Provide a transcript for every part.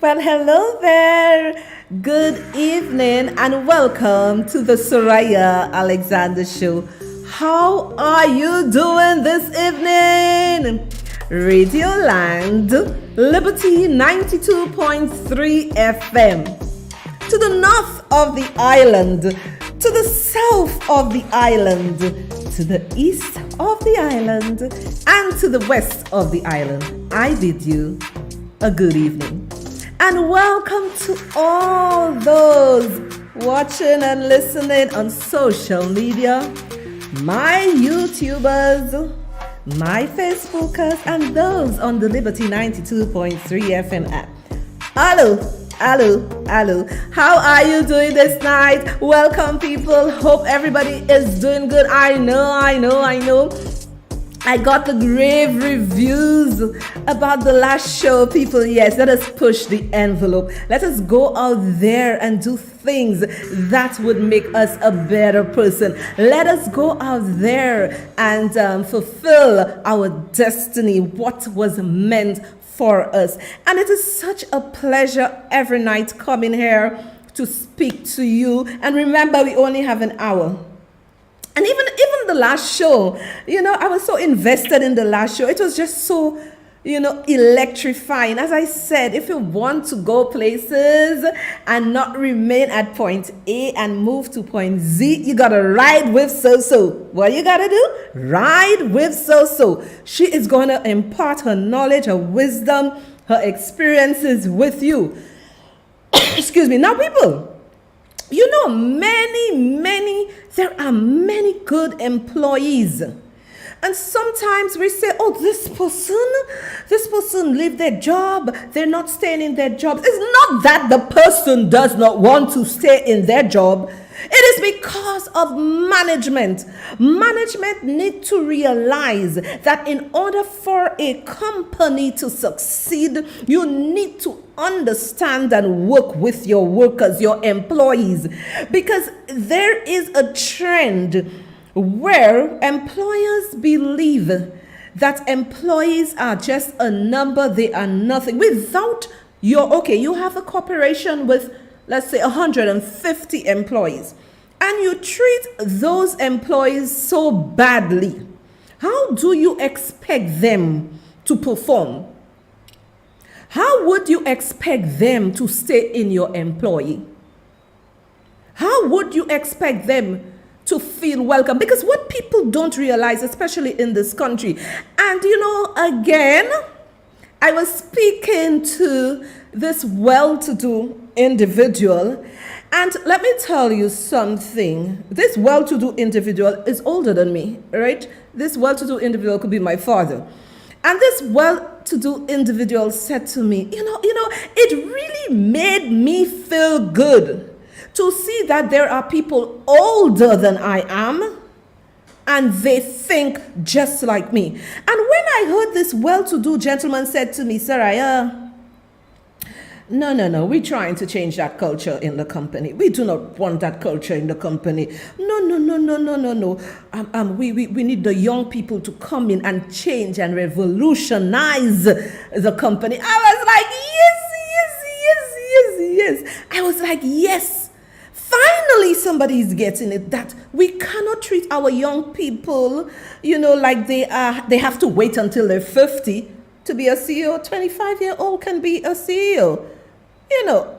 Well, hello there. Good evening and welcome to the Sohria Alexander Show. How are you doing this evening? Radio Land, Liberty 92.3 FM. To the north of the island, to the south of the island, to the east of the island, and to the west of the island, I bid you a good evening. And welcome to all those watching and listening on social media, my YouTubers, my Facebookers, and those on the Liberty 92.3 FM app. Hello. How are you doing this night? Welcome, people. Hope everybody is doing good. I know. I got the grave reviews about the last show, people. Yes, let us push the envelope. Let us go out there and do things that would make us a better person. Let us go out there and fulfill our destiny, what was meant for us. And it is such a pleasure every night coming here to speak to you. And remember, we only have an hour. And even the last show, I was so invested in the last show. It was just so, electrifying. As I said, if you want to go places and not remain at point A and move to point Z, you got to ride with So-So. What you got to do? Ride with So-So. She is going to impart her knowledge, her wisdom, her experiences with you. Excuse me. Now, people, there are many good employees. And sometimes we say, oh, this person leave their job. They're not staying in their jobs. It's not that the person does not want to stay in their job. It is because of management. Management need to realize that in order for a company to succeed, you need to understand and work with your workers, your employees, because there is a trend where employers believe that employees are just a number, they are nothing. Without you have a corporation with, let's say, 150 employees, and you treat those employees so badly. How do you expect them to perform? How would you expect them to stay in your employee? How would you expect them to feel welcome? Because what people don't realize, especially in this country, and again, I was speaking to this well-to-do individual, and let me tell you something. This well-to-do individual is older than me, right? This well-to-do individual could be my father. And this well-to-do individual said to me, it really made me feel good to see that there are people older than I am, and they think just like me. And when I heard this well-to-do gentleman said to me, Sohria, no, we're trying to change that culture in the company. We do not want that culture in the company. No. We need the young people to come in and change and revolutionize the company. I was like, yes. I was like, yes. Finally, somebody is getting it, that we cannot treat our young people, like they have to wait until they're 50 to be a CEO. 25-year-old can be a CEO.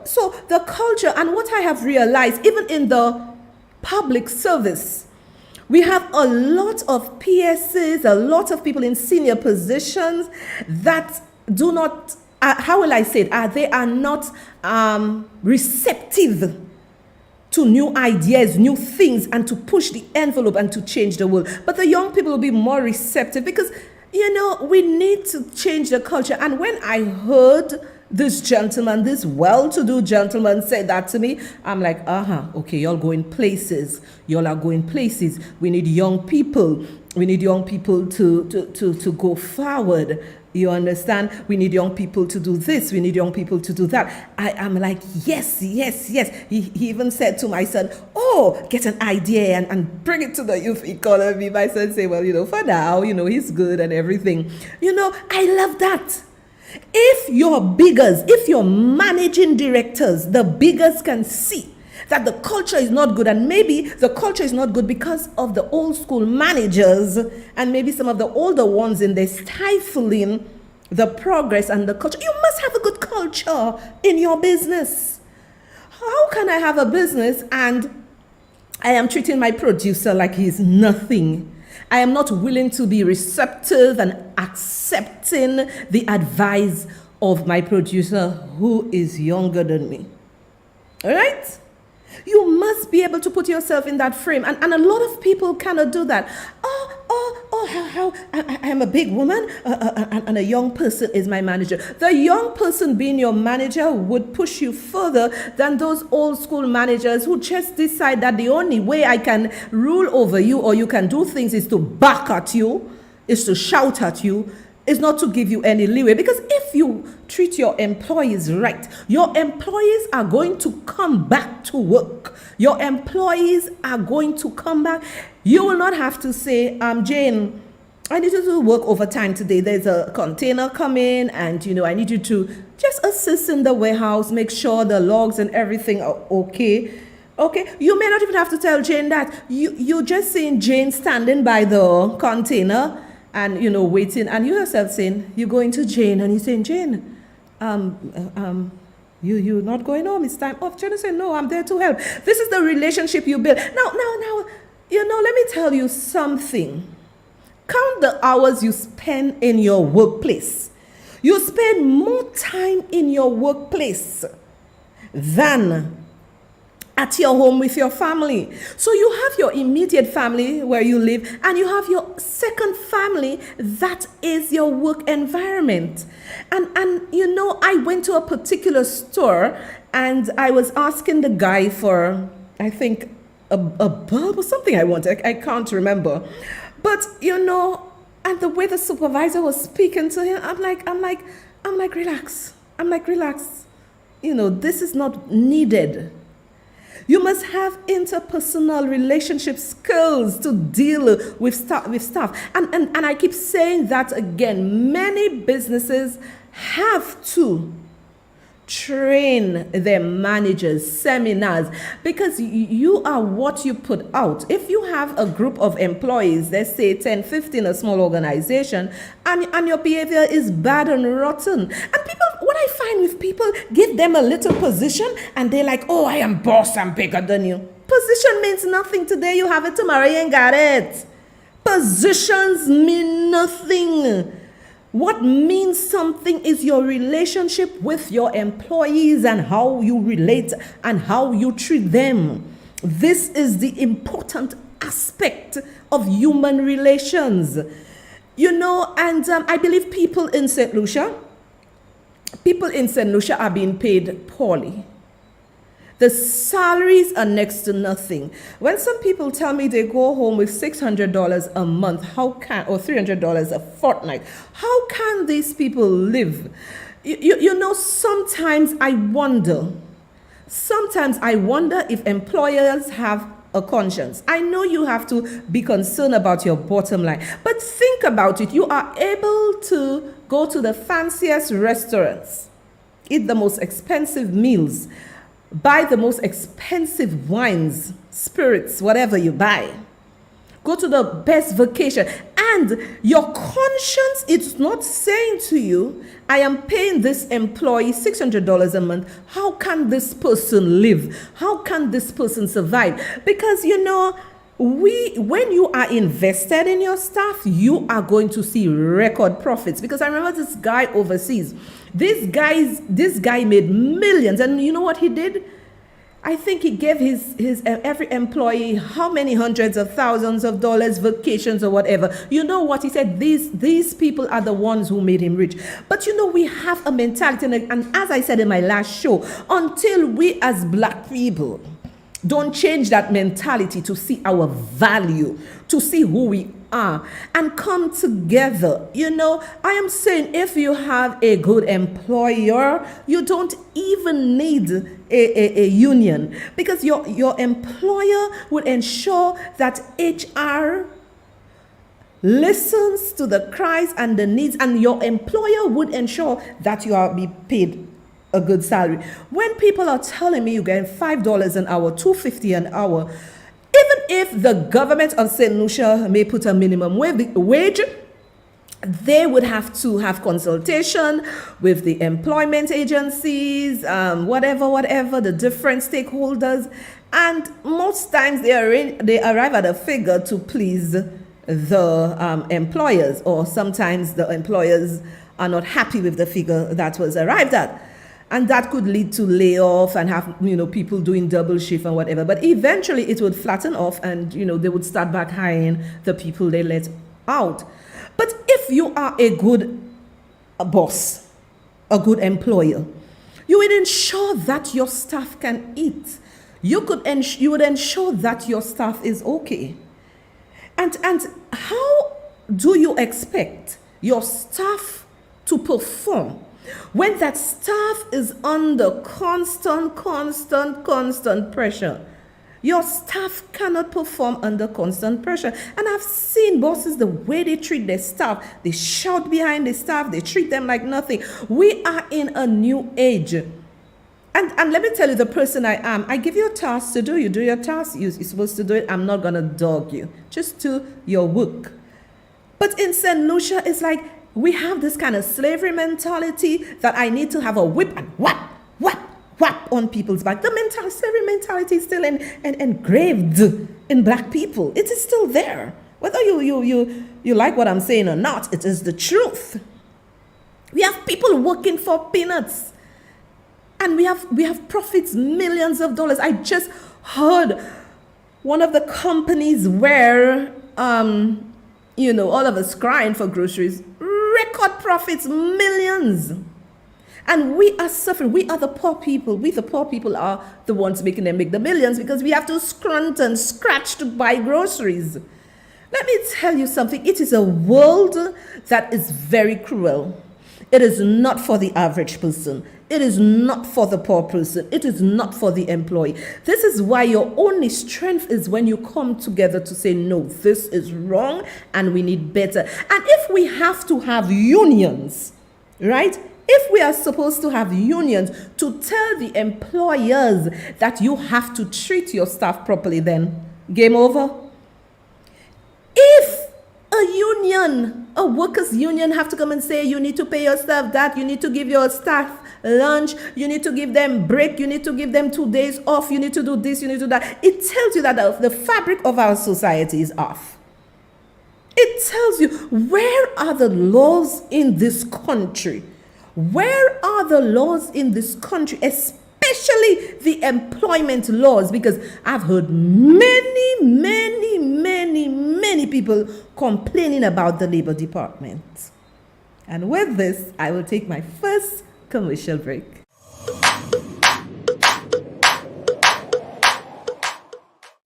So the culture, and what I have realized, even in the public service, we have a lot of PSs, a lot of people in senior positions that do not, how will I say it? They are not receptive to new ideas, new things, and to push the envelope and to change the world. But the young people will be more receptive because, we need to change the culture. And when I heard this gentleman, this well-to-do gentleman said that to me, I'm like, okay, y'all going places. Y'all are going places. We need young people. We need young people to go forward. You understand? We need young people to do this. We need young people to do that. I am like, yes. He even said to my son, oh, get an idea and bring it to the youth economy. My son said, well, for now, he's good and everything. I love that. If your managing directors, the biggers can see that the culture is not good, and maybe the culture is not good because of the old school managers, and maybe some of the older ones in there stifling the progress and the culture. You must have a good culture in your business. How can I have a business and I am treating my producer like he's nothing? I am not willing to be receptive and accepting the advice of my producer who is younger than me. All right? You must be able to put yourself in that frame. And a lot of people cannot do that. I am a big woman and a young person is my manager. The young person being your manager would push you further than those old school managers who just decide that the only way I can rule over you or you can do things is to bark at you, is to shout at you, is not to give you any leeway. Because if you treat your employees right, your employees are going to come back to work. Your employees are going to come back. You will not have to say, Jane, I need you to work overtime today. There's a container coming and, I need you to just assist in the warehouse, make sure the logs and everything are okay. Okay, you may not even have to tell Jane that. You're just seeing Jane standing by the container and, waiting, and you yourself saying, you're going to Jane, and you're saying, Jane, you're not going home, it's time off. Jane is saying, no, I'm there to help. This is the relationship you build. Now, let me tell you something. Count the hours you spend in your workplace. You spend more time in your workplace than at your home with your family. So you have your immediate family where you live, and you have your second family that is your work environment. And I went to a particular store and I was asking the guy for, I think, a bulb or something I wanted. I can't remember. But, and the way the supervisor was speaking to him, I'm like, relax. Relax. This is not needed. You must have interpersonal relationship skills to deal with staff. And I keep saying that again. Many businesses have to train their managers, seminars, because you are what you put out. If you have a group of employees, let's say 10, 15, a small organization, and your behavior is bad and rotten, and people, what I find with people, give them a little position and they're like, oh, I am boss, I'm bigger than you. Position means nothing. Today you have it, tomorrow you ain't got it. Positions mean nothing. What means something is your relationship with your employees and how you relate and how you treat them. This is the important aspect of human relations. And I believe people in St. Lucia are being paid poorly. The salaries are next to nothing. When some people tell me they go home with $600 a month, or $300 a fortnight, how can these people live? Sometimes I wonder if employers have a conscience. I know you have to be concerned about your bottom line, but think about it. You are able to go to the fanciest restaurants, eat the most expensive meals, buy the most expensive wines, spirits, whatever you buy. Go to the best vacation. And your conscience is not saying to you, I am paying this employee $600 a month. How can this person live? How can this person survive? Because, when you are invested in your staff, you are going to see record profits. Because I remember this guy overseas. This guy made millions, and you know what he did? I think he gave his every employee how many hundreds of thousands of dollars, vacations or whatever. You know what he said? These people are the ones who made him rich. But we have a mentality, and as I said in my last show, until we as Black people don't change that mentality to see our value, to see who we are, and come together. I am saying if you have a good employer, you don't even need a union, because your employer will ensure that HR listens to the cries and the needs, and your employer would ensure that you are be paid a good salary. When people are telling me you get $5 an hour, $2.50 an hour, even if the government of St. Lucia may put a minimum wage, they would have to have consultation with the employment agencies, whatever, the different stakeholders. And most times they arrive at a figure to please the employers, or sometimes the employers are not happy with the figure that was arrived at. And that could lead to layoff and have, people doing double shift and whatever. But eventually it would flatten off, and, they would start back hiring the people they let out. But if you are a good boss, a good employer, you would ensure that your staff can eat. You would ensure that your staff is okay. And how do you expect your staff to perform when that staff is under constant pressure? Your staff cannot perform under constant pressure. And I've seen bosses, the way they treat their staff. They shout behind the staff. They treat them like nothing. We are in a new age. And let me tell you the person I am. I give you a task to do. You do your task. You're supposed to do it. I'm not going to dog you. Just do your work. But in St. Lucia, it's like we have this kind of slavery mentality that I need to have a whip and whap on people's back. The slavery mentality is still engraved in black people. It is still there. Whether you like what I'm saying or not, it is the truth. We have people working for peanuts. And we have profits, millions of dollars. I just heard one of the companies where, all of us crying for groceries, record profits, millions. And we are suffering. We are the poor people. We, the poor people, are the ones making them make the millions because we have to scrunt and scratch to buy groceries. Let me tell you something. It is a world that is very cruel. It is not for the average person. It is not for the poor person. It is not for the employee. This is why your only strength is when you come together to say, no, this is wrong and we need better. And if we have to have unions, right? If we are supposed to have unions to tell the employers that you have to treat your staff properly, then game over. If a workers' union have to come and say, you need to pay your staff that, you need to give your staff lunch, you need to give them break, you need to give them 2 days off, you need to do this, you need to do that. It tells you that the fabric of our society is off. It tells you, where are the laws in this country? Where are the laws in this country, especially the employment laws? Because I've heard many people complaining about the Labor Department. And with this, I will take my first commercial break.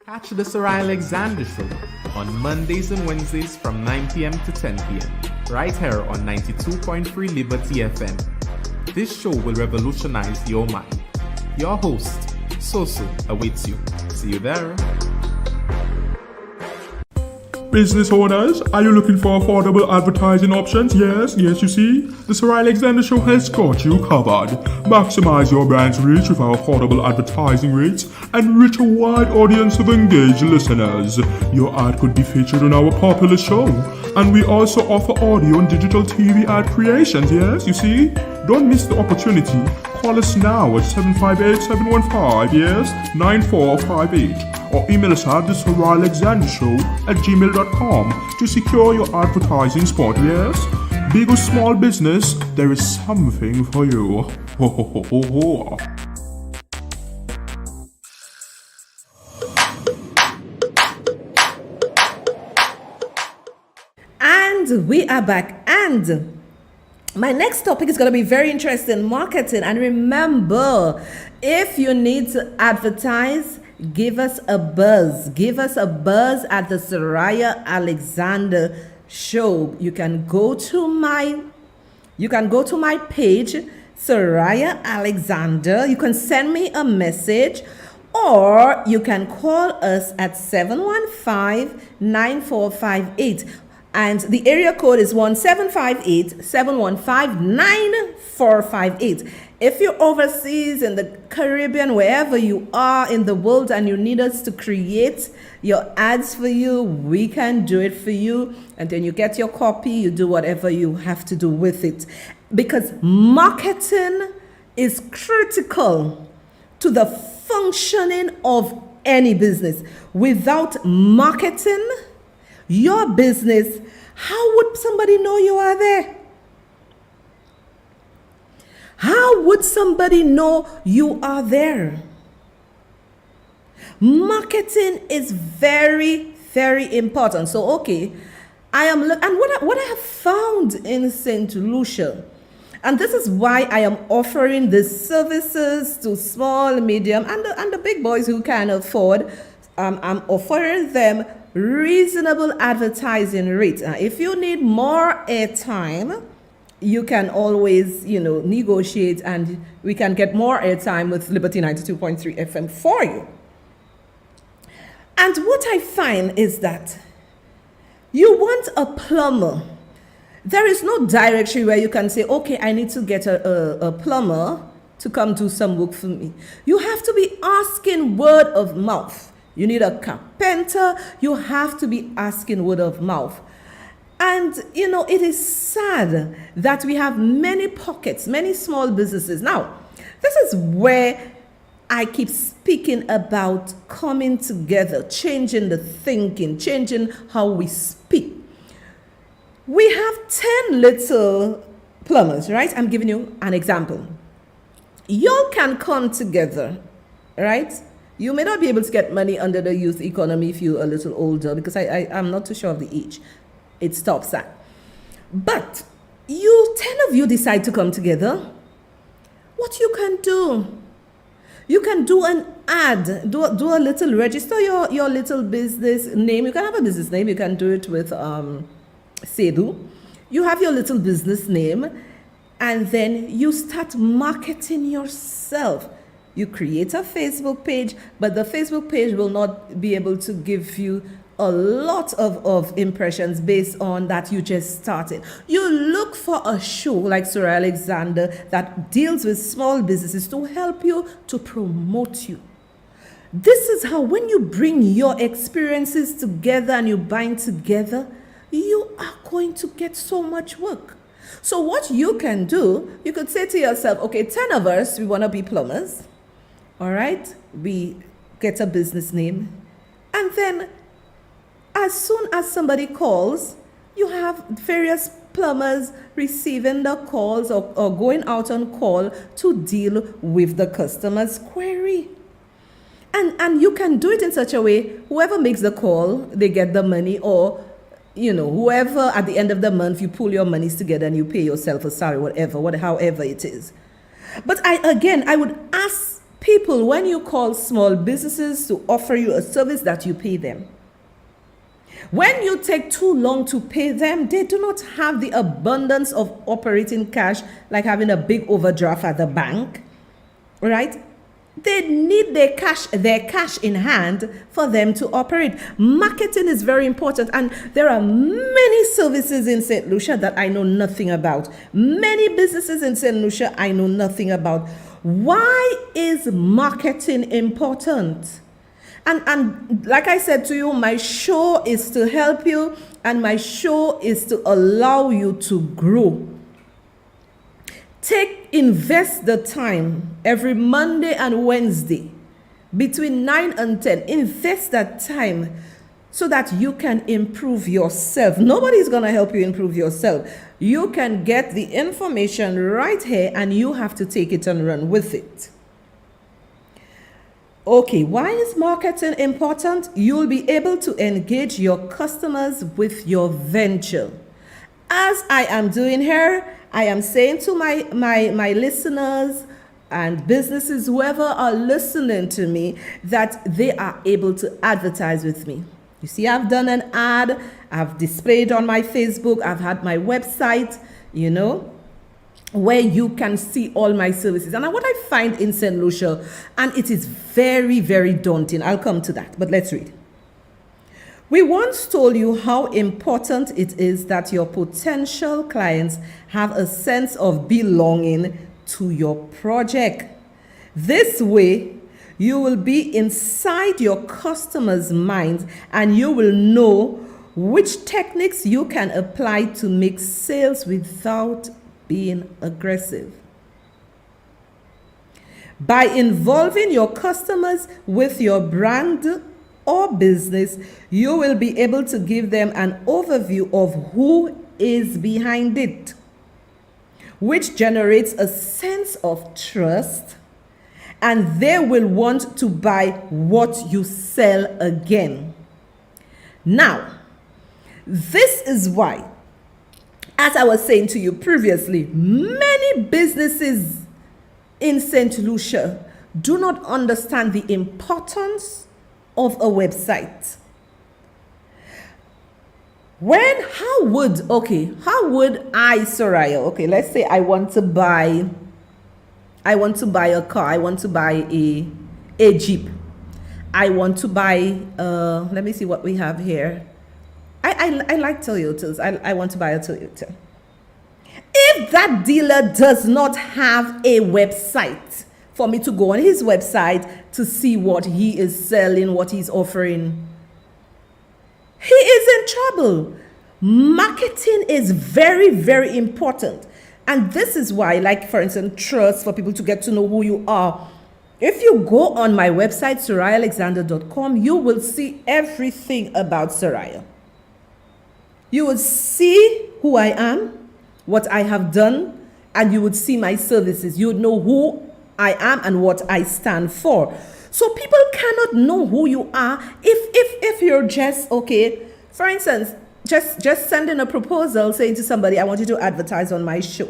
Catch the Sohria Alexander Show on Mondays and Wednesdays from 9 p.m. to 10 p.m. right here on 92.3 Liberty FM. This show will revolutionize your mind. Your host, Soso, awaits you. See you there. Business owners, are you looking for affordable advertising options? Yes, you see, the Sohria Alexander Show has got you covered. Maximize your brand's reach with our affordable advertising rates and reach a wide audience of engaged listeners. Your ad could be featured on our popular show. And we also offer audio and digital TV ad creations, yes, you see. Don't miss the opportunity. Call us now at 758-715-9458 or email us at thesohriaalexandershow@gmail.com to secure your advertising spot, yes? Big or small business, there is something for you. Ho, ho, ho, ho, ho. And we are back. And my next topic is going to be very interesting, marketing. And remember, if you need to advertise, give us a buzz. Give us a buzz at the Sohria Alexander Show. You can go to my page, Sohria Alexander. You can send me a message, or you can call us at 715-9458. And the area code is 1758-715-9458. If you're overseas in the Caribbean, wherever you are in the world, and you need us to create your ads for you, we can do it for you. And then you get your copy, you do whatever you have to do with it. Because marketing is critical to the functioning of any business. Without marketing, your business, how would somebody know you are there? How would somebody know you are there? Marketing is very, very important. So, okay, and what I have found in St. Lucia, and this is why I am offering these services to small, medium, and the big boys who can afford. I'm offering them reasonable advertising rates. If you need more airtime, you can always, negotiate, and we can get more airtime with Liberty 92.3 FM for you. And what I find is that you want a plumber. There is no directory where you can say, okay, I need to get a plumber to come do some work for me. You have to be asking word of mouth. You need a carpenter. You have to be asking word of mouth. And, it is sad that we have many pockets, many small businesses. Now, this is where I keep speaking about coming together, changing the thinking, changing how we speak. We have 10 little plumbers, right? I'm giving you an example. Y'all can come together, right? You may not be able to get money under the youth economy if you're a little older, because I'm not too sure of the age it stops at. But 10 of you decide to come together. What you can do? You can do an ad, do a little, register your little business name. You can have a business name. You can do it with Sedu. You have your little business name, and then you start marketing yourself. You create a Facebook page, but the Facebook page will not be able to give you a lot of impressions based on that you just started. You look for a show like Sohria Alexander that deals with small businesses to help you, to promote you. This is how, when you bring your experiences together and you bind together, you are going to get so much work. So what you can do, you could say to yourself, okay, 10 of us, we want to be plumbers. All right, we get a business name, and then as soon as somebody calls, you have various plumbers receiving the calls or going out on call to deal with the customer's query. And you can do it in such a way, whoever makes the call, they get the money, or whoever at the end of the month, you pull your monies together and you pay yourself a salary, however it is. But I would ask people, when you call small businesses to offer you a service, that you pay them. When you take too long to pay them, they do not have the abundance of operating cash, like having a big overdraft at the bank, right? They need their cash in hand for them to operate. Marketing is very important, and there are many services in St. Lucia that I know nothing about. Many businesses in St. Lucia I know nothing about. Why is marketing important? And like I said to you, my show is to help you, and my show is to allow you to grow. Invest the time every Monday and Wednesday between 9 and 10. Invest that time so that you can improve yourself. Nobody's going to help you improve yourself. You can get the information right here, and you have to take it and run with it. Okay, why is marketing important? You'll be able to engage your customers with your venture. As I am doing here, I am saying to my listeners and businesses, whoever are listening to me, that they are able to advertise with me. You see, I've done an ad, I've displayed on my Facebook, I've had my website, where you can see all my services. And what I find in St. Lucia, and it is very, very daunting. I'll come to that, but let's read. We once told you how important it is that your potential clients have a sense of belonging to your project. This way, you will be inside your customers' minds and you will know which techniques you can apply to make sales without being aggressive. By involving your customers with your brand or business, you will be able to give them an overview of who is behind it, which generates a sense of trust, and they will want to buy what you sell again. Now, this is why, as I was saying to you previously, many businesses in St. Lucia do not understand the importance of a website. How would I, Sohria, okay, let's say I want to buy a car, I want to buy a Jeep. I want to buy, let me see what we have here. I like Toyotas. I want to buy a Toyota. If that dealer does not have a website for me to go on his website to see what he is selling, what he's offering, he is in trouble. Marketing is very, very important. And this is why, like for instance, trust, for people to get to know who you are. If you go on my website, sohriaalexander.com, you will see everything about Sohria. You will see who I am, what I have done, and you would see my services. You would know who I am and what I stand for. So people cannot know who you are if you're just, okay, for instance, just sending a proposal saying to somebody, I want you to advertise on my show.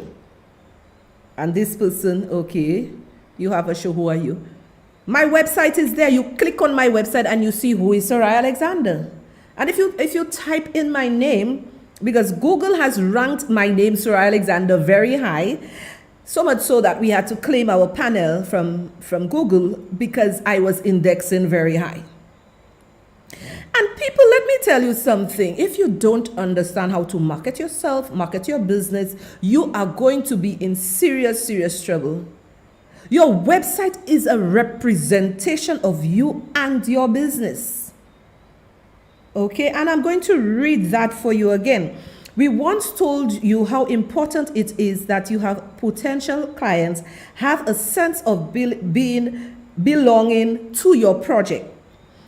And this person, okay, you have a show, who are you? My website is there. You click on my website and you see who is Sohria Alexander. And if you type in my name, because Google has ranked my name, Sohria Alexander, very high, so much so that we had to claim our panel from Google because I was indexing very high. And people, let me tell you something. If you don't understand how to market yourself, market your business, you are going to be in serious, serious trouble. Your website is a representation of you and your business. Okay, and I'm going to read that for you again. We once told you how important it is that you have potential clients have a sense of belonging to your project.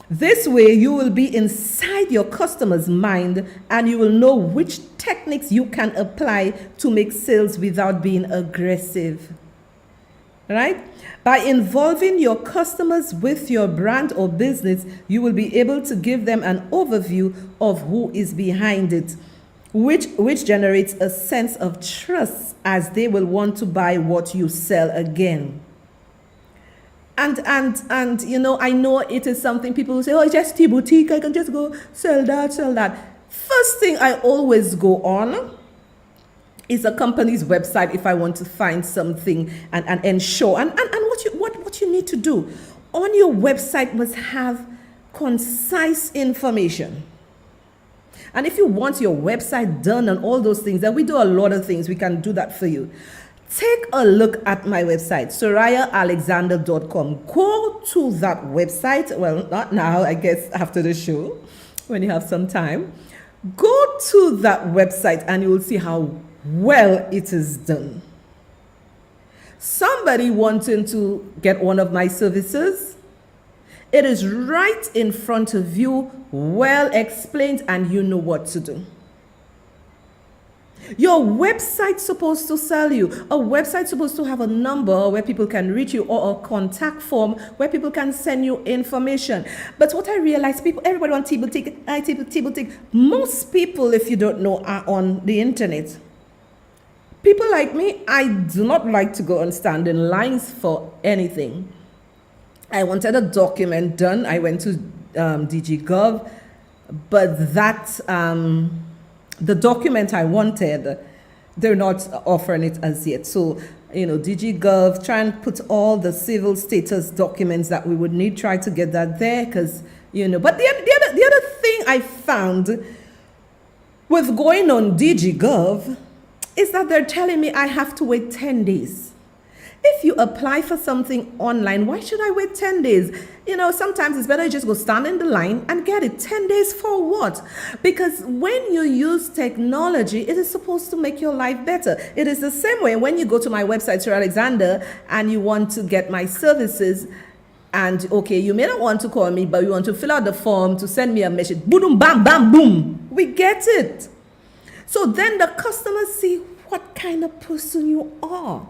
This way, you will be inside your customer's mind and you will know which techniques you can apply to make sales without being aggressive. Right? By involving your customers with your brand or business, you will be able to give them an overview of who is behind it, which generates a sense of trust as they will want to buy what you sell again. And you know, I know it is something people will say, oh, it's just a boutique, I can just go sell that. First thing I always go on is a company's website if I want to find something and ensure. And what you need to do on your website must have concise information. And if you want your website done and all those things, then we do a lot of things. We can do that for you. Take a look at my website, sohriaalexander.com. Go to that website. Well, not now, I guess after the show, when you have some time. Go to that website and you will see how well it is done. Somebody wanting to get one of my services, it is right in front of you, well explained, and you know what to do. Your website's supposed to sell you. A website's supposed to have a number where people can reach you, or a contact form where people can send you information. But what I realize, everybody wants table tick. Most people, if you don't know, are on the internet. People like me, I do not like to go and stand in lines for anything. I wanted a document done. I went to DG.gov, but that the document I wanted, they're not offering it as yet. So, you know, DG.gov, try and put all the civil status documents that we would need, try to get that there, because, you know, but the other thing I found with going on DigiGov is that they're telling me I have to wait 10 days. If you apply for something online, why should I wait 10 days? Sometimes it's better you just go stand in the line and get it. 10 days for what? Because when you use technology, it is supposed to make your life better. It is the same way when you go to my website, Sohria Alexander, and you want to get my services. And okay, you may not want to call me, but you want to fill out the form to send me a message. Boom, bam, bam, boom. We get it. So then the customers see what kind of person you are.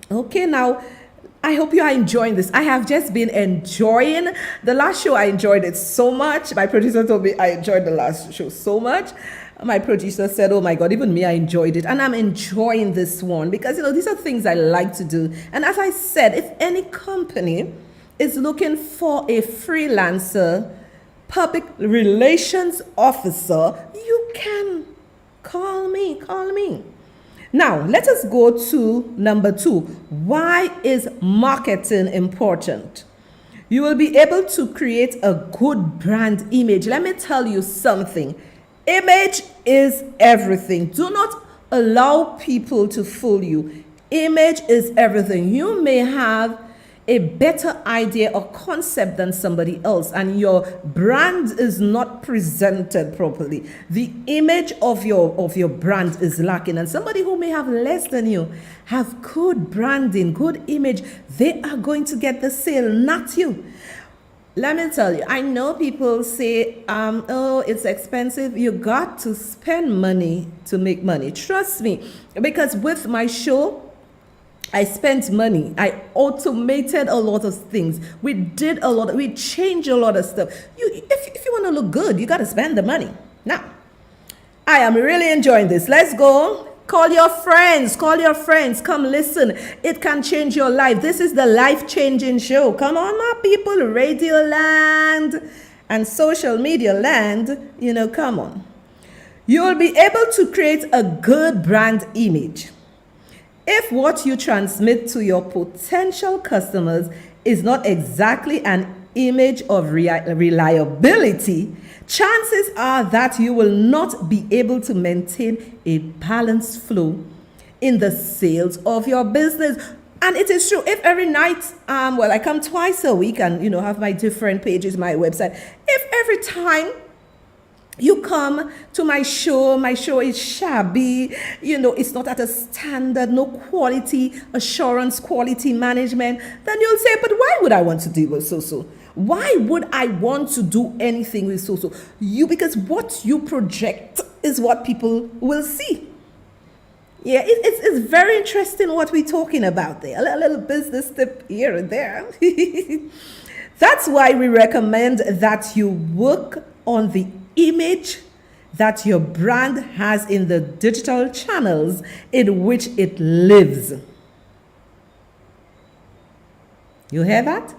Okay, now, I hope you are enjoying this. I have just been enjoying the last show. I enjoyed it so much. My producer told me I enjoyed the last show so much. My producer said, oh my God, even me, I enjoyed it. And I'm enjoying this one because, these are things I like to do. And as I said, if any company is looking for a freelancer, public relations officer, you can call me. Now, let us go to number 2. Why is marketing important? You will be able to create a good brand image. Let me tell you something. Image is everything. Do not allow people to fool you. Image is everything. You may have a better idea or concept than somebody else, and your brand is not presented properly. The image of your brand is lacking, and somebody who may have less than you have good branding, good image, they are going to get the sale, not you. Let me tell you, I know people say, oh, it's expensive. You got to spend money to make money. Trust me, because with my show, I spent money. I automated a lot of things. We changed a lot of stuff. If you want to look good, you got to spend the money. Now, I am really enjoying this. Let's go. Call your friends. Come listen. It can change your life. This is the life-changing show. Come on, my people. Radio land and social media land. Come on. You'll be able to create a good brand image. If what you transmit to your potential customers is not exactly an image of reliability, chances are that you will not be able to maintain a balanced flow in the sales of your business. And it is true, if every night, I come twice a week and, have my different pages, my website. If every time you come to my show is shabby, it's not at a standard, no quality assurance, quality management, then you'll say, but why would I want to deal with so-so? Why would I want to do anything with so-so? Because what you project is what people will see. Yeah, it's very interesting what we're talking about there. A little business tip here and there. That's why we recommend that you work on the image that your brand has in the digital channels in which it lives. You hear that?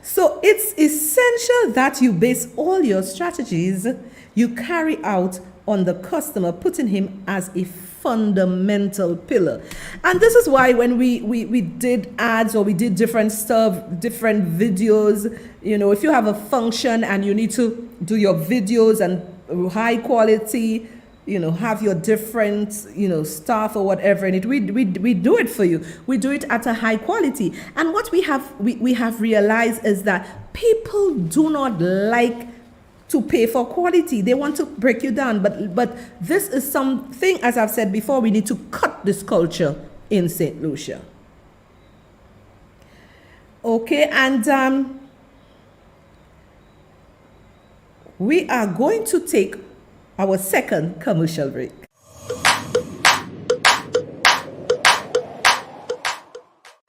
So it's essential that you base all your strategies you carry out on the customer, putting him as a fundamental pillar. And this is why when we did ads or we did different stuff, different videos, if you have a function and you need to do your videos and high quality, have your different, staff or whatever in it, we do it for you. We do it at a high quality. And what we have realized is that people do not like to pay for quality. They want to break you down. But this is something, as I've said before, we need to cut this culture in St. Lucia. Okay, and we are going to take our second commercial break.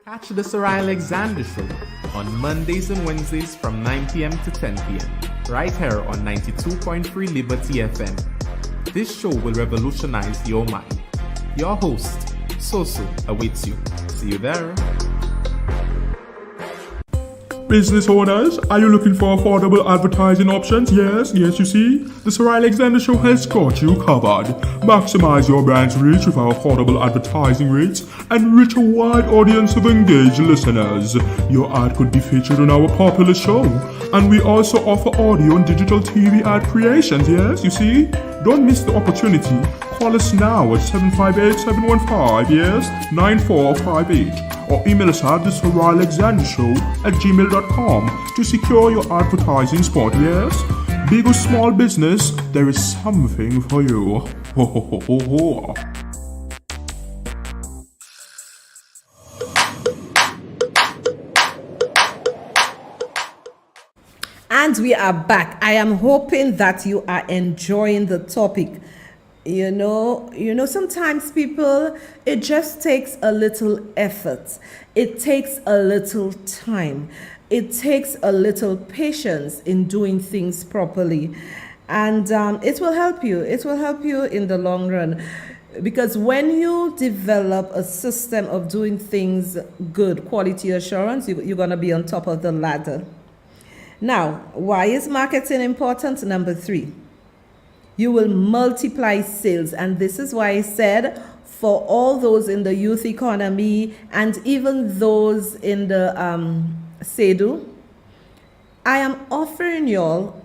Catch the Sohria Alexander Show on Mondays and Wednesdays from 9 p.m. to 10 p.m. right here on 92.3 Liberty FM. This show will revolutionize your mind. Your host, Soso, awaits you. See you there. Business owners, are you looking for affordable advertising options? Yes, you see, the Sohria Alexander Show has got you covered. Maximize your brand's reach with our affordable advertising rates and reach a wide audience of engaged listeners. Your ad could be featured on our popular show, and we also offer audio and digital TV ad creations. Yes, you see, don't miss the opportunity. Call us now at 758-715-9458 or email us at thesohriaalexandershow@gmail.com to secure your advertising spot. Yes, big or small business, there is something for you. Ho ho ho ho ho. And we are back. I am hoping that you are enjoying the topic. You know, sometimes people, it just takes a little effort. It takes a little time. It takes a little patience in doing things properly. And it will help you. It will help you in the long run. Because when you develop a system of doing things good, quality assurance, you're going to be on top of the ladder. Now, why is marketing important? Number 3, you will multiply sales. And this is why I said for all those in the youth economy and even those in the SEDU, I am offering y'all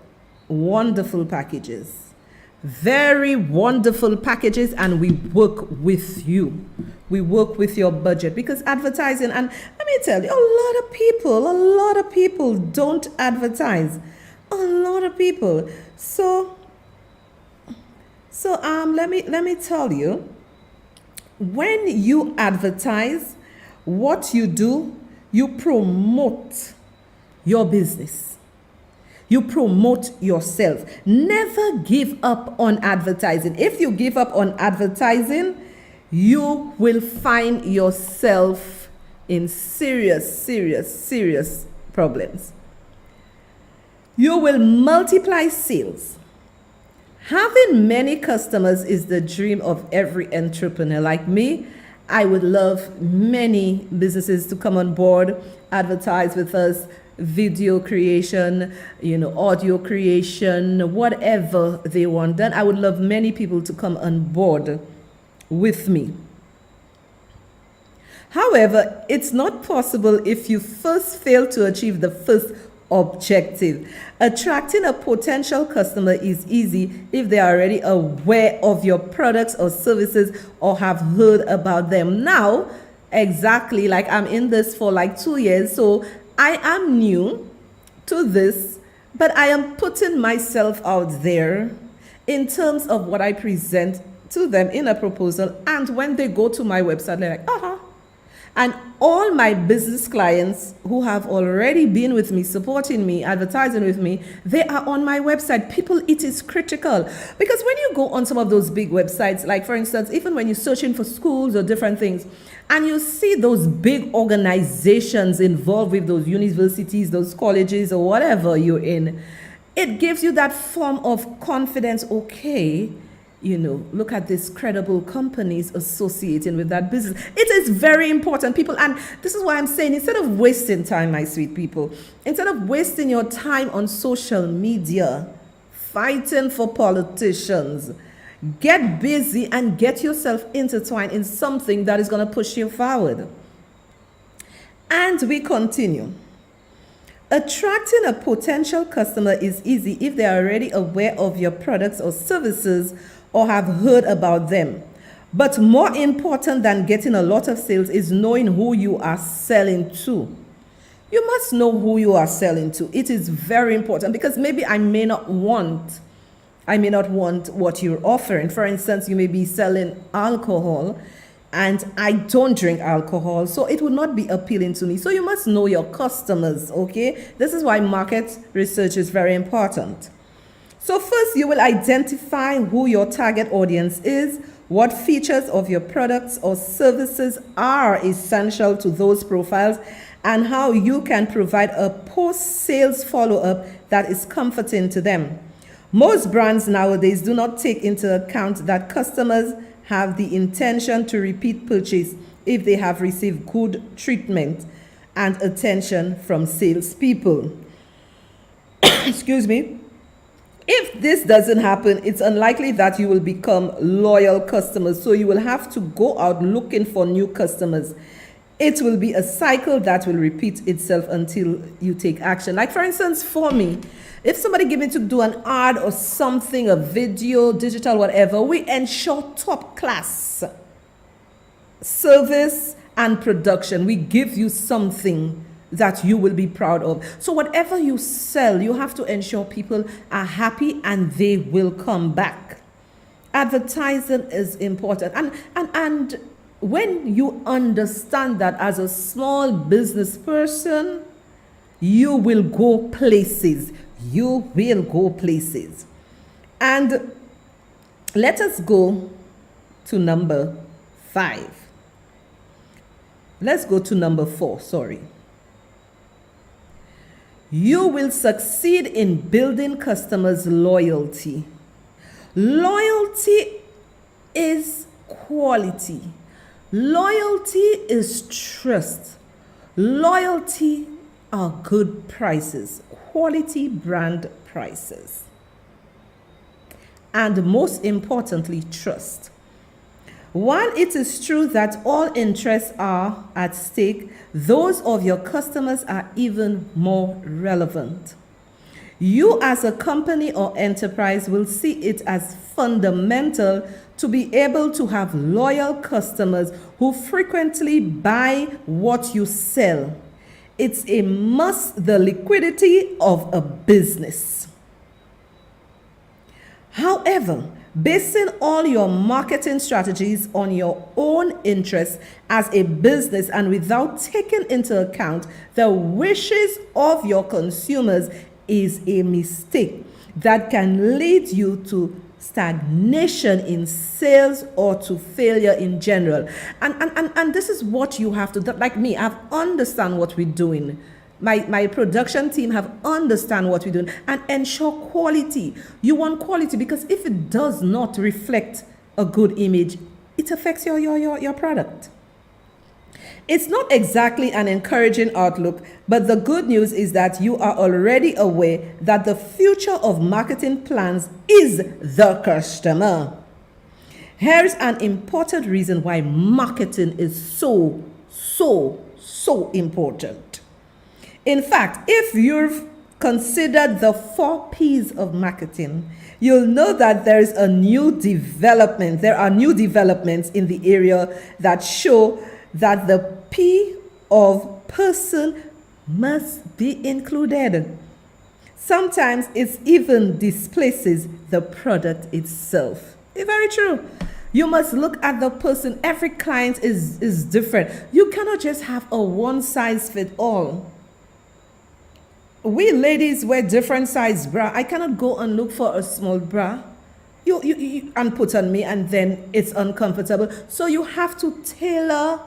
wonderful packages. Very wonderful packages, and we work with you. We work with your budget, because advertising, and let me tell you, a lot of people don't advertise. A lot of people. So let me tell you, when you advertise, what you do, you promote your business. You promote yourself. Never give up on advertising. If you give up on advertising, you will find yourself in serious problems. You will multiply sales. Having many customers is the dream of every entrepreneur. Like me, I would love many businesses to come on board, advertise with us, video creation, audio creation, whatever they want done. I would love many people to come on board with me. However, it's not possible if you first fail to achieve the first objective. Attracting a potential customer is easy if they are already aware of your products or services or have heard about them. Now, exactly, like I'm in this for like 2 years, so I am new to this, but I am putting myself out there in terms of what I present to them in a proposal. And when they go to my website, they're like, And all my business clients who have already been with me, supporting me, advertising with me, they are on my website. People, it is critical. Because when you go on some of those big websites, like for instance, even when you're searching for schools or different things, and you see those big organizations involved with those universities, those colleges, or whatever you're in, it gives you that form of confidence. Okay, look at these credible companies associating with that business. It is very important, people. And this is why I'm saying, instead of wasting time, my sweet people, instead of wasting your time on social media, fighting for politicians, get busy and get yourself intertwined in something that is going to push you forward. And we continue. Attracting a potential customer is easy if they are already aware of your products or services or have heard about them. But more important than getting a lot of sales is knowing who you are selling to. You must know who you are selling to. It is very important, because maybe I may not want what you're offering. For instance, you may be selling alcohol, and I don't drink alcohol, so it would not be appealing to me. So you must know your customers, okay? This is why market research is very important. So first, you will identify who your target audience is, what features of your products or services are essential to those profiles, and how you can provide a post-sales follow-up that is comforting to them. Most brands nowadays do not take into account that customers have the intention to repeat purchase if they have received good treatment and attention from salespeople. Excuse me. If this doesn't happen, it's unlikely that you will become loyal customers. So you will have to go out looking for new customers. It will be a cycle that will repeat itself until you take action. Like for instance, for me, if somebody give me to do an ad or something, a video, digital, whatever, we ensure top class service and production. We give you something that you will be proud of. So whatever you sell, you have to ensure people are happy and they will come back. Advertising is important. And when you understand that as a small business person, you will go places. You will go places. And let us go to number 5. Let's go to number 4, sorry. You will succeed in building customers' loyalty. Loyalty is quality. Loyalty is trust. Loyalty are good prices, quality brand prices. And most importantly, trust. While it is true that all interests are at stake, those of your customers are even more relevant. You as a company or enterprise will see it as fundamental to be able to have loyal customers who frequently buy what you sell. It's a must, the liquidity of a business. However, basing all your marketing strategies on your own interests as a business and without taking into account the wishes of your consumers is a mistake that can lead you to stagnation in sales or to failure in general. And this is what you have to do. Like me, I've understand what we're doing. My production team have understand what we're doing and ensure quality. You want quality because if it does not reflect a good image, it affects your product. It's not exactly an encouraging outlook, but the good news is that you are already aware that the future of marketing plans is the customer. Here's an important reason why marketing is so important. In fact, if you've considered the 4 P's of marketing, you'll know that there are new developments in the area that show that the P of person must be included. Sometimes it even displaces the product itself. It's very true. You must look at the person. Every client is different. You cannot just have a one size fit all. We ladies wear different size bra. I cannot go and look for a small bra you and put on me and then it's uncomfortable. So you have to tailor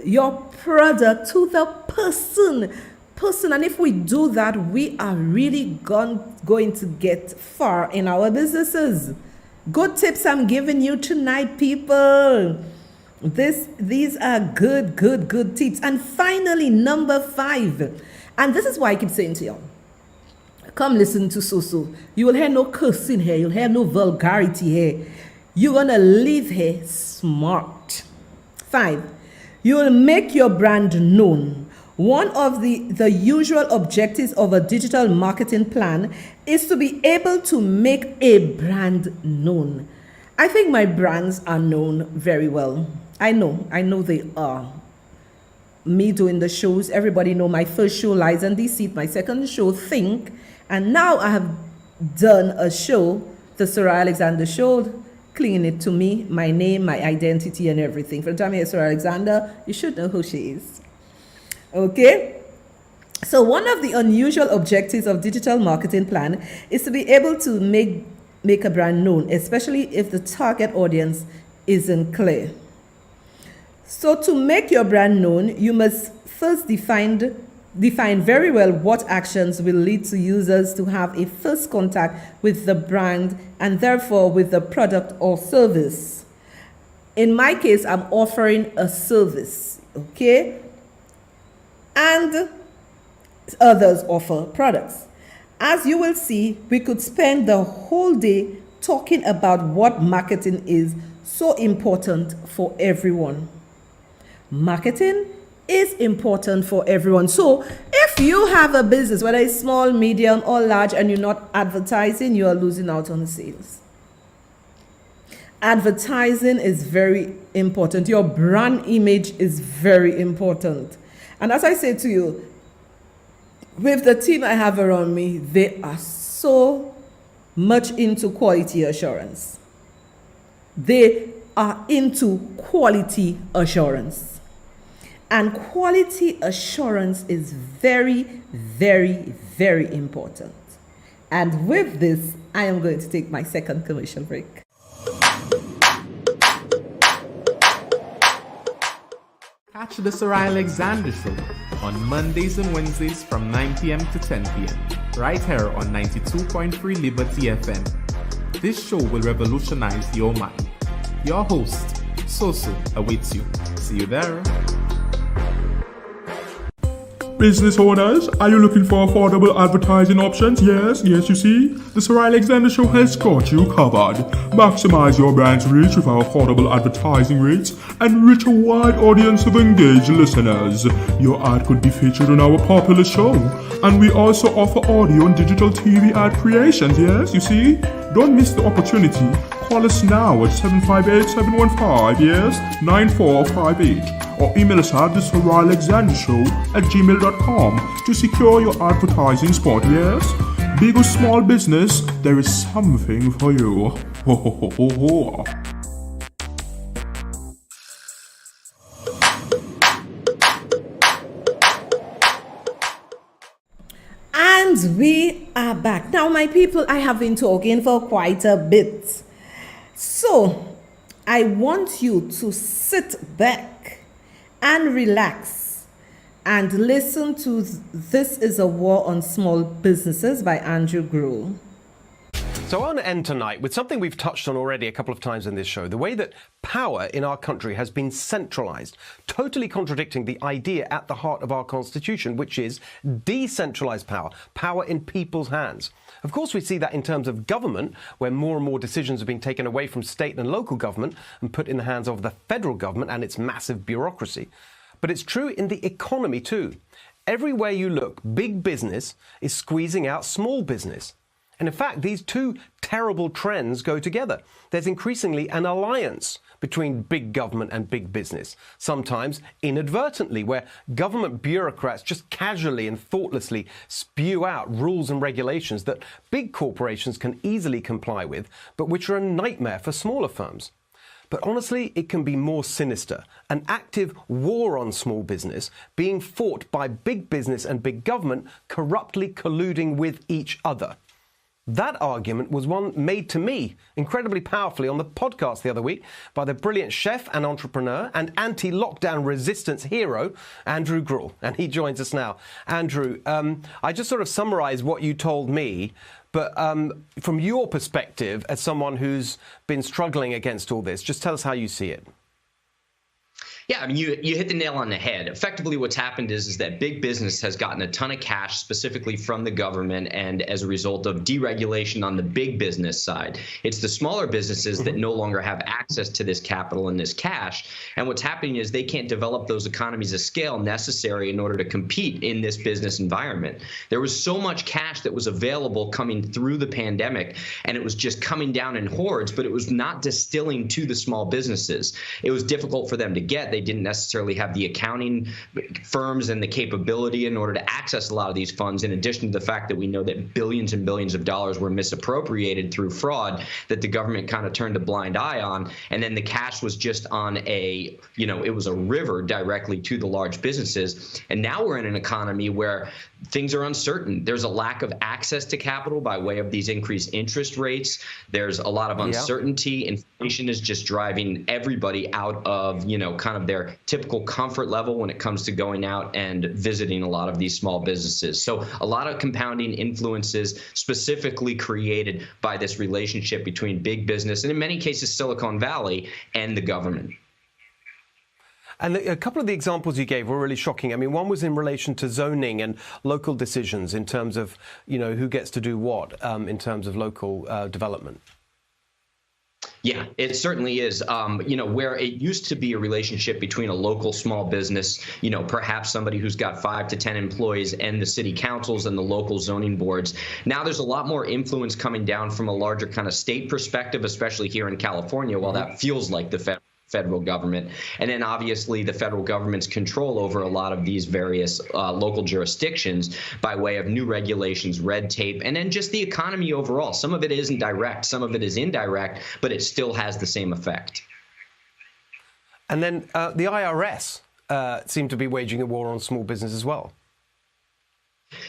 your product to the person. And if we do that, we are really going to get far in our businesses. Good tips I'm giving you tonight, people. These are good tips. And finally, number 5. And this is why I keep saying to you, come listen to Susu. You will hear no cursing here. You'll hear no vulgarity here. You're going to live here smart. 5, you will make your brand known. One of the usual objectives of a digital marketing plan is to be able to make a brand known. I think my brands are known very well. I know they are. Me doing the shows, everybody know my first show, Lies and Deceit, my second show, Think, and now I have done a show, the Sohria Alexander Show, clinging it to me, my name, my identity, and everything. From the time you hear Sohria Alexander, you should know who she is. Okay? So one of the unusual objectives of digital marketing plan is to be able to make a brand known, especially if the target audience isn't clear. So to make your brand known, you must first define very well what actions will lead to users to have a first contact with the brand and therefore with the product or service. In my case, I'm offering a service, okay? and others offer products. As you will see, we could spend the whole day talking about what marketing is so important for everyone. Marketing is important for everyone. So if you have a business, whether it's small, medium, or large, and you're not advertising, you are losing out on the sales. Advertising is very important. Your brand image is very important. And as I say to you, with the team I have around me, they are so much into quality assurance. They are into quality assurance. And quality assurance is very, very, very important. And with this, I am going to take my second commercial break. Catch the Sohria Alexander Show on Mondays and Wednesdays from 9 p.m. to 10 p.m. right here on 92.3 Liberty FM. This show will revolutionize your mind. Your host, Soso, awaits you. See you there. Business owners, are you looking for affordable advertising options? Yes, you see, the Sohria Alexander Show has got you covered. Maximize your brand's reach with our affordable advertising rates and reach a wide audience of engaged listeners. Your ad could be featured on our popular show. And we also offer audio and digital TV ad creations, yes, you see? Don't miss the opportunity. Call us now at 758-715-9458 or email us at thesohriaalexandershow@gmail.com to secure your advertising spot, yes? Big or small business, there is something for you. Ho, ho, ho, ho, ho. And we are back. Now, my people, I have been talking for quite a bit. So, I want you to sit back and relax and listen to This is a War on Small Businesses by Andrew Grohl. So I want to end tonight with something we've touched on already a couple of times in this show, the way that power in our country has been centralised, totally contradicting the idea at the heart of our constitution, which is decentralised power, power in people's hands. Of course, we see that in terms of government, where more and more decisions are being taken away from state and local government and put in the hands of the federal government and its massive bureaucracy. But it's true in the economy too. Everywhere you look, big business is squeezing out small business. And in fact, these two terrible trends go together. There's increasingly an alliance between big government and big business, sometimes inadvertently, where government bureaucrats just casually and thoughtlessly spew out rules and regulations that big corporations can easily comply with, but which are a nightmare for smaller firms. But honestly, it can be more sinister. An active war on small business being fought by big business and big government corruptly colluding with each other. That argument was one made to me incredibly powerfully on the podcast the other week by the brilliant chef and entrepreneur and anti-lockdown resistance hero, Andrew Grohl. And he joins us now. Andrew, I just sort of summarise what you told me, but from your perspective as someone who's been struggling against all this, just tell us how you see it. Yeah, I mean, you hit the nail on the head. Effectively, what's happened is that big business has gotten a ton of cash specifically from the government, and as a result of deregulation on the big business side, it's the smaller businesses that no longer have access to this capital and this cash. And what's happening is they can't develop those economies of scale necessary in order to compete in this business environment. There was so much cash that was available coming through the pandemic, and it was just coming down in hordes, but it was not distilling to the small businesses. It was difficult for them to get. They didn't necessarily have the accounting firms and the capability in order to access a lot of these funds, in addition to the fact that we know that billions and billions of dollars were misappropriated through fraud that the government kind of turned a blind eye on. And then the cash was just on it was a river directly to the large businesses. And now we're in an economy where things are uncertain. There's a lack of access to capital by way of these increased interest rates. There's a lot of uncertainty. Inflation is just driving everybody out of, kind of their typical comfort level when it comes to going out and visiting a lot of these small businesses. So a lot of compounding influences specifically created by this relationship between big business and in many cases Silicon Valley and the government. And a couple of the examples you gave were really shocking. I mean, one was in relation to zoning and local decisions in terms of, who gets to do what in terms of local development. Yeah, it certainly is. Where it used to be a relationship between a local small business, perhaps somebody who's got 5 to 10 employees, and the city councils and the local zoning boards. Now there's a lot more influence coming down from a larger kind of state perspective, especially here in California, while that feels like the federal government. And then obviously the federal government's control over a lot of these various local jurisdictions by way of new regulations, red tape, and then just the economy overall. Some of it isn't direct, some of it is indirect, but it still has the same effect. And then the IRS seemed to be waging a war on small business as well.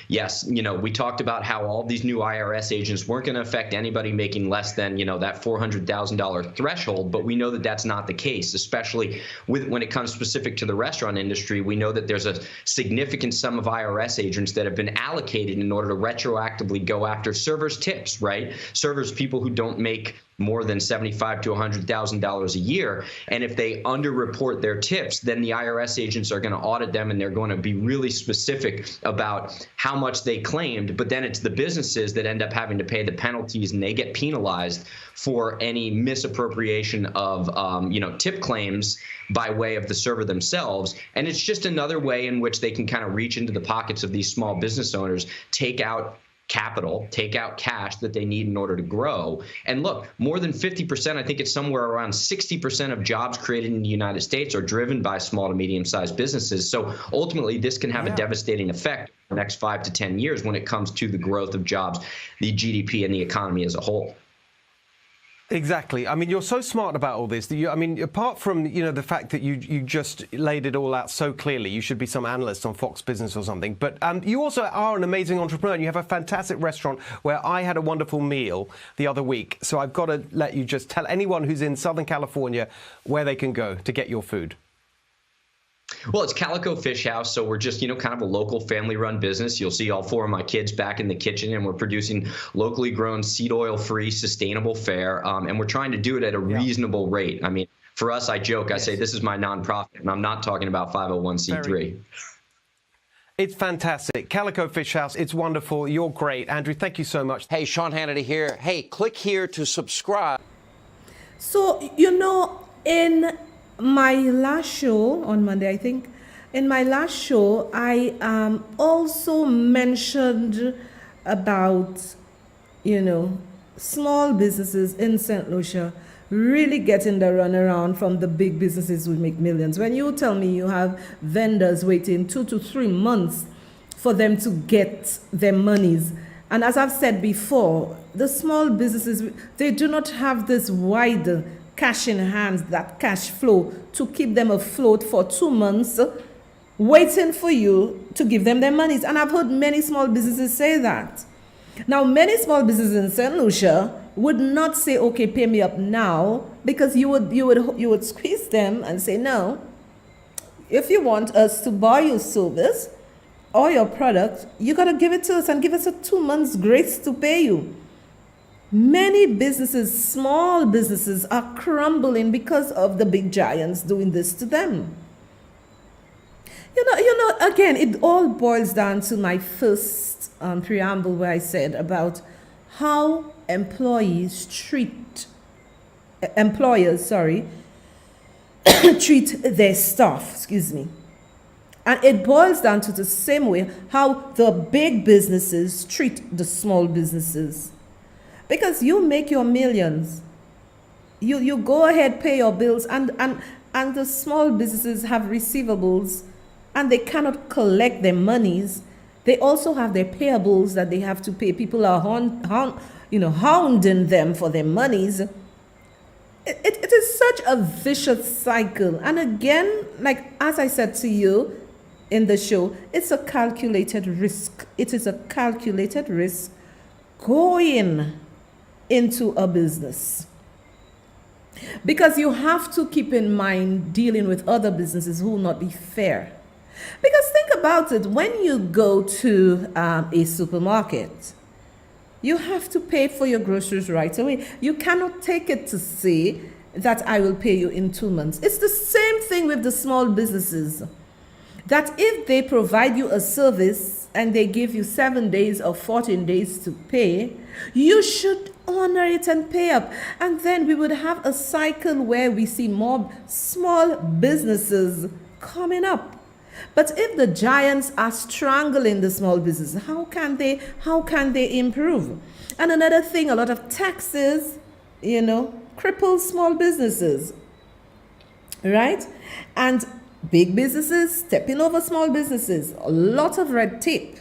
Yes, we talked about how all these new IRS agents weren't going to affect anybody making less than, that $400,000 threshold. But we know that that's not the case, especially when it comes specific to the restaurant industry. We know that there's a significant sum of IRS agents that have been allocated in order to retroactively go after servers' tips, right? Servers, people who don't make more than $75,000 to $100,000 a year. And if they underreport their tips, then the IRS agents are going to audit them, and they're going to be really specific about how much they claimed. But then it's the businesses that end up having to pay the penalties, and they get penalized for any misappropriation of tip claims by way of the server themselves. And it's just another way in which they can kind of reach into the pockets of these small business owners, take out capital, take out cash that they need in order to grow. And look, more than 50%, I think it's somewhere around 60% of jobs created in the United States are driven by small to medium-sized businesses. So ultimately, this can have a devastating effect for the next 5 to 10 years when it comes to the growth of jobs, the GDP, and the economy as a whole. Exactly. I mean, you're so smart about all this. Apart from, the fact that you just laid it all out so clearly, you should be some analyst on Fox Business or something. But you also are an amazing entrepreneur, and you have a fantastic restaurant where I had a wonderful meal the other week. So I've got to let you just tell anyone who's in Southern California where they can go to get your food. Well, it's Calico Fish House, so we're just, kind of a local family-run business. You'll see all 4 of my kids back in the kitchen, and we're producing locally grown, seed oil-free, sustainable fare, and we're trying to do it at a reasonable rate. I mean, for us, I joke, I say this is my nonprofit, and I'm not talking about 501c3. It's fantastic. Calico Fish House, it's wonderful. You're great. Andrew, thank you so much. Hey, Sean Hannity here. Hey, click here to subscribe. So, in my last show on Monday, I think, in my last show, I also mentioned about, small businesses in St. Lucia really getting the runaround from the big businesses who make millions. When you tell me you have vendors waiting 2 to 3 months for them to get their monies, and as I've said before, the small businesses, they do not have this wide cash in hands, that cash flow to keep them afloat for 2 months, waiting for you to give them their monies. And I've heard many small businesses say that. Now, many small businesses in St. Lucia would not say, okay, pay me up now, because you would squeeze them and say, no, if you want us to buy your service or your product, you got to give it to us and give us a 2 months grace to pay you. Many businesses, small businesses, are crumbling because of the big giants doing this to them. Again, it all boils down to my first preamble where I said about how employers treat their staff, And it boils down to the same way how the big businesses treat the small businesses. Because you make your millions, you go ahead, pay your bills, and the small businesses have receivables, and they cannot collect their monies. They also have their payables that they have to pay. People are hounding them for their monies. It is such a vicious cycle. And again, like as I said to you in the show, it's a calculated risk. It is a calculated risk going into a business, because you have to keep in mind dealing with other businesses who will not be fair. Because think about it, when you go to a supermarket, you have to pay for your groceries right away. You cannot take it to say that I will pay you in 2 months. It's the same thing with the small businesses. That if they provide you a service and they give you 7 days or 14 days to pay, you should honor it and pay up. And then we would have a cycle where we see more small businesses coming up. But if the giants are strangling the small business, how can they improve? And another thing, a lot of taxes, cripple small businesses, right? And big businesses stepping over small businesses. A lot of red tape.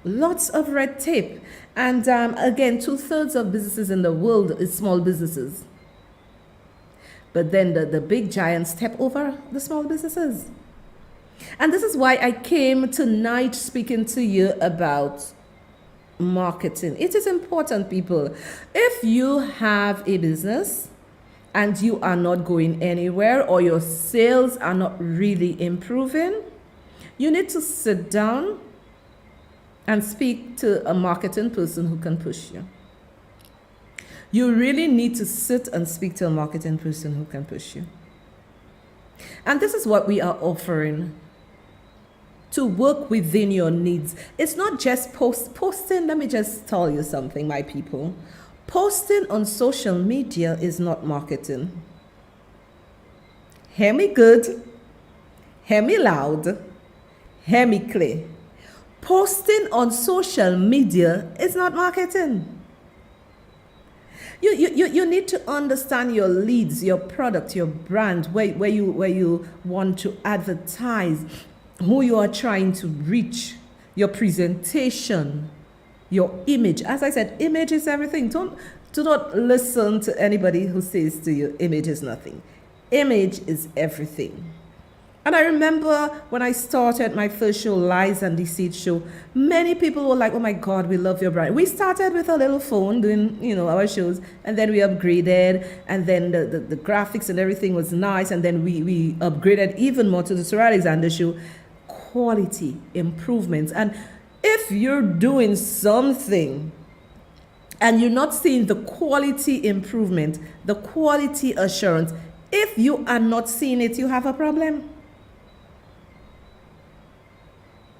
Lots of red tape. And again, 2/3 of businesses in the world is small businesses. But then the big giants step over the small businesses. And this is why I came tonight speaking to you about marketing. It is important, people. If you have a business and you are not going anywhere, or your sales are not really improving, you need to sit down and speak to a marketing person who can push you. You really need to sit and speak to a marketing person who can push you. And this is what we are offering to work within your needs. It's not just posting. Let me just tell you something, my people. Posting on social media is not marketing. Hear me good, hear me loud, hear me clear. Posting on social media is not marketing. You need to understand your leads, your product, your brand, where you want to advertise, who you are trying to reach, your presentation, your image. As I said, image is everything. Do not listen to anybody who says to you, image is nothing. Image is everything. And I remember when I started my first show, Lies and Deceit Show, many people were like, oh my God, we love your brand. We started with a little phone doing, our shows, and then we upgraded, and then the graphics and everything was nice, and then we upgraded even more to the Sohria Alexander Show. Quality improvements. And if you're doing something and you're not seeing the quality improvement, the quality assurance, if you are not seeing it, you have a problem.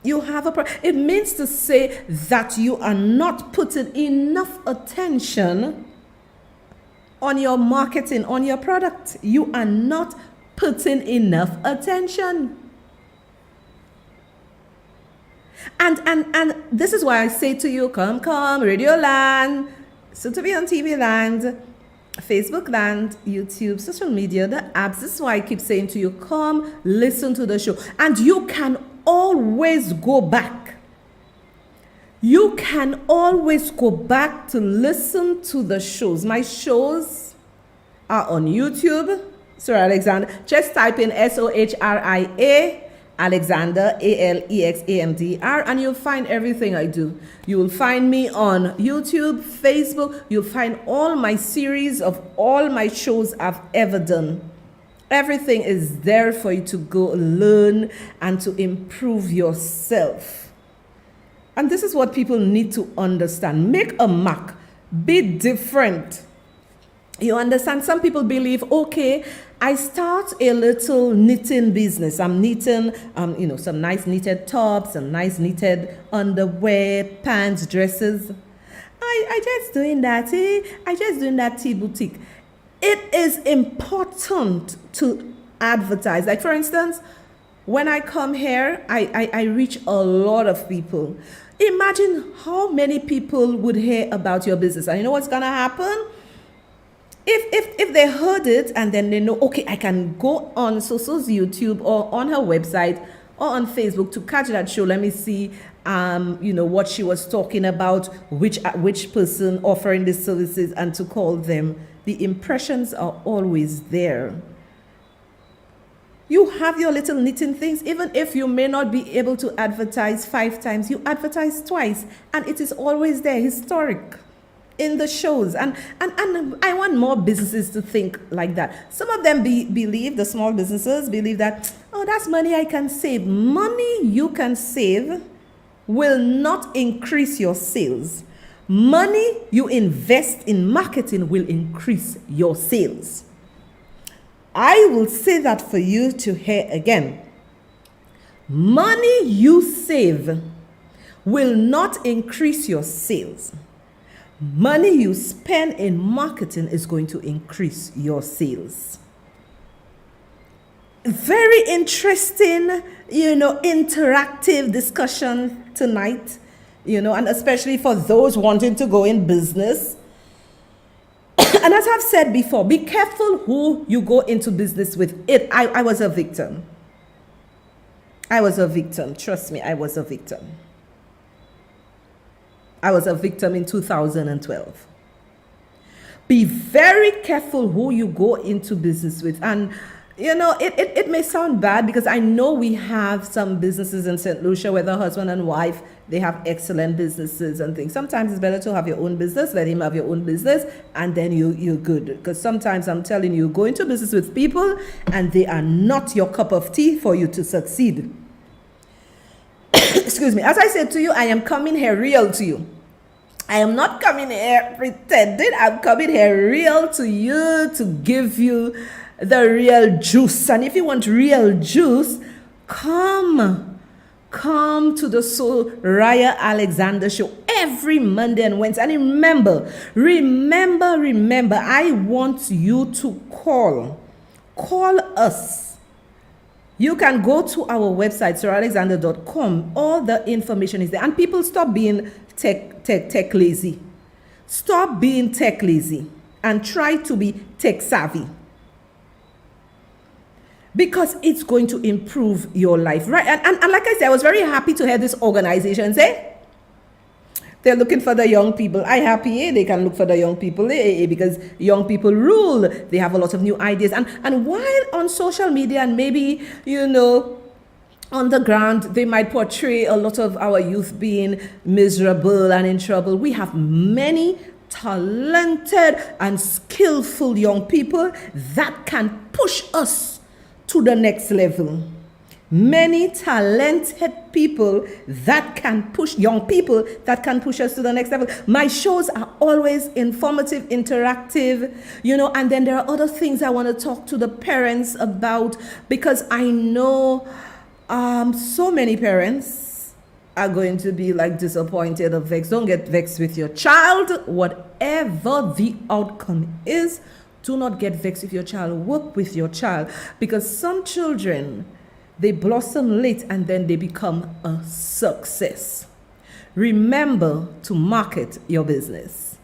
You have a problem. It means to say that you are not putting enough attention on your marketing, on your product. You are not putting enough attention. And this is why I say to you, come, Radio Land, soon to be on TV Land, Facebook Land, YouTube, social media, the apps. This is why I keep saying to you, come, listen to the show. And you can always go back. You can always go back to listen to the shows. My shows are on YouTube, Sohria Alexander. Just type in Sohria Alexander, Alexandr, and you'll find everything I do. You will find me on YouTube, Facebook. You'll find all my series of all my shows I've ever done. Everything is there for you to go learn and to improve yourself. And this is what people need to understand. Make a mark. Be different. You understand? Some people believe, okay, I start a little knitting business. I'm knitting, some nice knitted tops, some nice knitted underwear, pants, dresses. I just doing that. I just doing that tea boutique. It is important to advertise. Like, for instance, when I come here, I reach a lot of people. Imagine how many people would hear about your business. And you know what's going to happen? If they heard it and then they know, okay, I can go on Soso's YouTube or on her website or on Facebook to catch that show. Let me see, what she was talking about, which person offering the services, and to call them. The impressions are always there. You have your little knitting things. Even if you may not be able to advertise 5 times, you advertise twice, and it is always there, historic, in the shows. And I want more businesses to think like that. Some of them believe, the small businesses believe that, oh, that's money I can save. Money you can save will not increase your sales. Money you invest in marketing will increase your sales. I will say that for you to hear again. Money you save will not increase your sales. Money you spend in marketing is going to increase your sales. Very interesting, interactive discussion tonight, and especially for those wanting to go in business. And as I've said before, be careful who you go into business with. I was a victim. I was a victim. Trust me, I was a victim. I was a victim in 2012. Be very careful who you go into business with. And, it may sound bad because I know we have some businesses in St. Lucia, whether husband and wife, they have excellent businesses and things. Sometimes it's better to have your own business, let him have your own business, and then you're good. Because sometimes I'm telling you, go into business with people and they are not your cup of tea for you to succeed. Excuse me. As I said to you, I am coming here real to you. I am not coming here pretending. I'm coming here real to you to give you the real juice. And if you want real juice, come to the Sohria Alexander Show every Monday and Wednesday. And remember, I want you to call us. You can go to our website, sohriaalexander.com. All the information is there. And people, stop being tech lazy. Stop being tech lazy and try to be tech savvy. Because it's going to improve your life, right? And like I said, I was very happy to hear this organization say they're looking for the young people. I happy they can look for the young people because young people rule. They have a lot of new ideas. And while on social media and maybe, on the ground, they might portray a lot of our youth being miserable and in trouble, we have many talented and skillful young people that can push us to the next level. Many talented people that can push, young people that can push us to the next level. My shows are always informative, interactive, and then there are other things I want to talk to the parents about, because I know so many parents are going to be disappointed or vexed. Don't get vexed with your child. Whatever the outcome is, do not get vexed with your child. Work with your child, because some children, they blossom late and then they become a success. Remember to market your business.